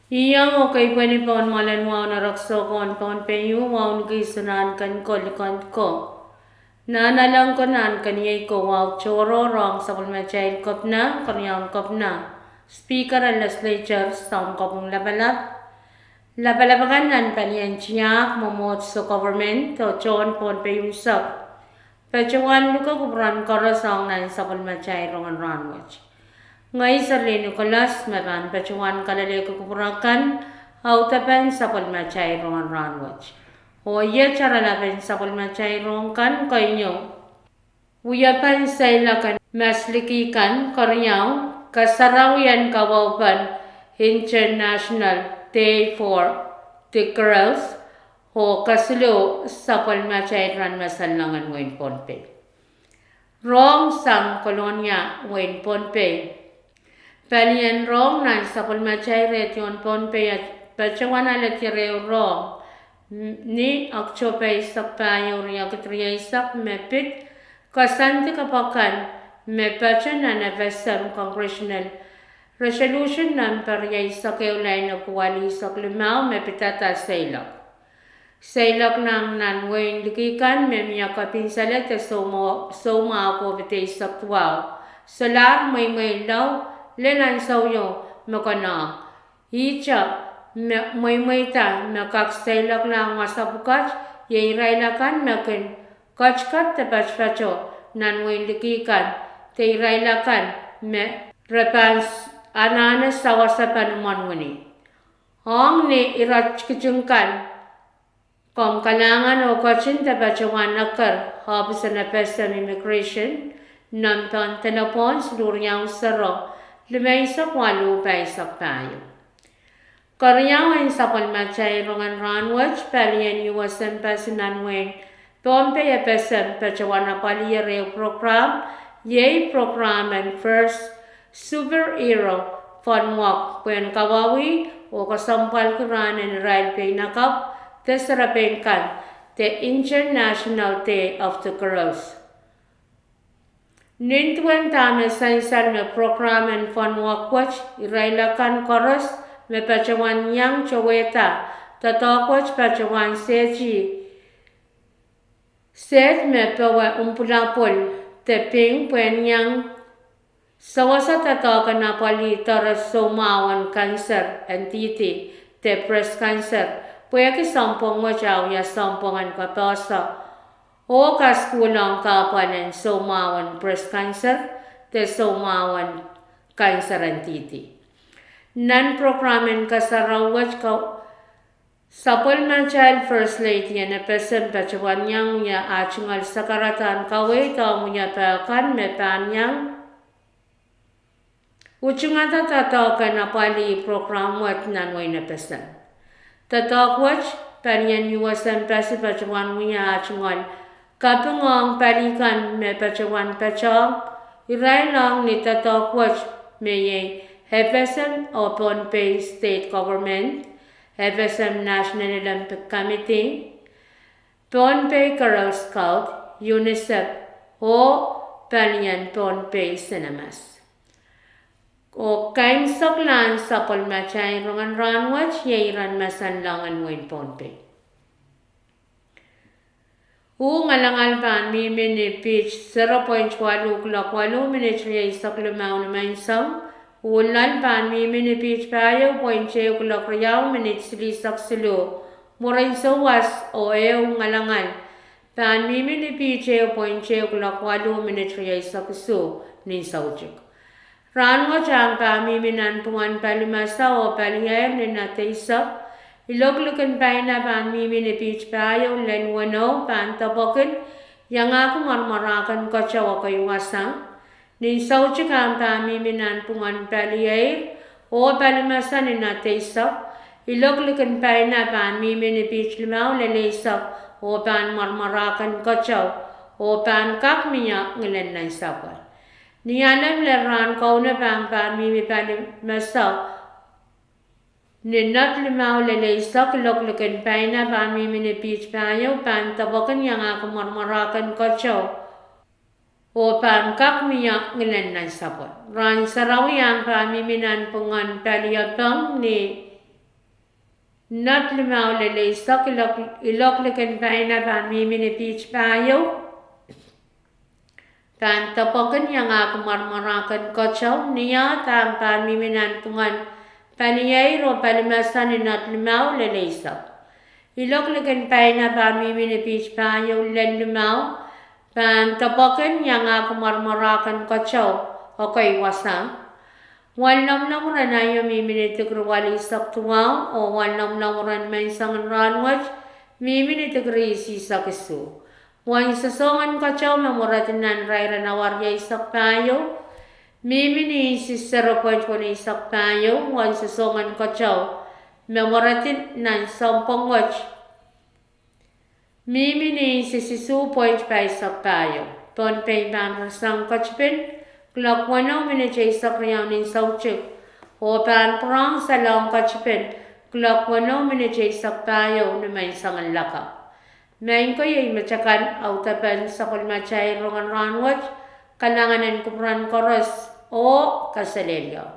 Iyang okay pwede pa malan mo na rakso kon penyu wow nagisunan kan ko. Nanalang ko nan kaniyay ko wow choro rong sa kulmachay kop na kaniyang kop na. Speaker and legislature sa kopong labalabagan nan palian chiyak momot sa government to chon pon peyung sak. Pechuan luka kubran korosong nan sa kulmachay rongan ranwich. Ngay sa Nicolas maban pachuan kalale ko kupurakan autapan sa palmachay rongan ranwach. O iya cara laban sa palmachay rong kan kainyo. Uyapan sa ilakan maslikikan karyaw kasarawian kawapan International Day for the Girls o kaslo sa palmachay ran masalangan wen ponpe. Rong sang kolonya wen ponpe. Palian rong nan sa palmachay retyon pon pachawan alat yareo rong ni akchopay sak payo riyak triyasak mepit kasanti kapakan me pachan na navesam congressional resolution nan paryasak eulay na kuwali sak limaw mepitata sailak. Sailak nang nanwain likikan memya kapinsalat soma ako bitay sak tuwaw. Salar may law lenan sauyo makana icha may ta makaksailak na masabukat yay railakan makin kachkat tapachpacho nanwin likikan tay railakan me repans ananas sawasapan manwini hong ni irat kichungkan kong kalangan o kachin tapachawan nakar habis na pesta immigration nampan telepon seluruh sarong lumay sa kwalo pa isak tayo. Karyawan sa palmachay rongan ranwach palian yuwasan pasinanwen tompe yapesem pachawana paliyareo program yay program and first superhero funwalk puen kawawi o kasampal kuran and rail pay nakap tesarapen kan the International Day of the Girls. Nintuan tame sainsan me program and fun wakwach irailakan koros me pachawan yang choweta tatakwach pachawan seji set me pawa umpulapol teping puen yang sawasa tatakan napali taras somawan cancer entity te breast cancer puya ki sampong wajaw ya sampongan kapasa o kaskulang kapanan somawan breast cancer te somawan cancer entity. Non-programming kasarawaj ka sapulman child first lady na pesen pachawan yang ya achingal sakaratan kaway tamu ya pakan me panyang uchungata tatakan na pali program wat nanway na pesen. Tatakwach panyan yuwasan pesi pachawan ya achingal kapungong palikan me pachawan pachang iray lang ni tatakwach me FSM Open Pay State Government, FSM National Olympic Committee, Ponpay Girl Scout, UNICEF o Palian Ponpay Cinemas. O kain saklan sa palmachay rongan ranwach yairan masanlangan win Ponpay. Ngalangal pan mimini pitch 0.8 minutes yay saklumaw na mansang. Ulan pan mimini pitch payo 0.6 minutes lisak silo. Muray sa was o ngalangal. Pan mimini pitch 0.6 minutes yay sakso ni saujik. Ranwa chang pa miminan pungan palimasa o palihayam ni nataysak. Iloglukan pa na pan mimini pitch payo len wano pan tabokin yang ako marmarakan ko siya kayo wasang. Nin saujik ang pa miminan pungan palihayam o palimasa ni nataysak. Iloglukan pa na pan mimini pitch limaw lalaysak o pan marmarakan ko siya o pan kakmiyak ngilan na isapan. Nianam le ran kauna pan mimi pan masa. Ninat limau le isak lok leken paina pan mimi ne peach payo pan tabakan yang aku marmarakan kacau. O pan kak miyak ngilen nan sapot. Ran sarawi yang pan mimi nan pungan paliapang ni nat limau le isak ilok leken paina pan mimi ne peach payo. Pan tabakan yang aku marmarakan kacau niya tan pan mimi nan pungan Paniyay ro palimasa ni nat limau le isak. Ilok leken paina pan mimi ne peach payo len limau. Pan tabakan yang aku marmarakan kacau. Okay wasa. Wan nam ran ayo mimi ne tigrwali isak tuwang. O wan nam ran main sangan ranwaj. Mimi ne tigri isi isak isu. Wan sasongan kacau memuratin nan rai ranawarya isak payo. Mimi ni si 0.1 isak tayo, wan sasongan kacau. Memoratin nan sampang watch. Mimi ni si 2.5 isak tayo. Ton pay ban rasang kachpin. Klak wano minute isak riyaw nin sauchik. O pan prang sa lang kachpin. Klak wano minute isak tayo na may sangan laka. Main ko yung macakan autapan sa kulmachay rongan ranwatch. Kalanganan kupran koros o kasalelyo.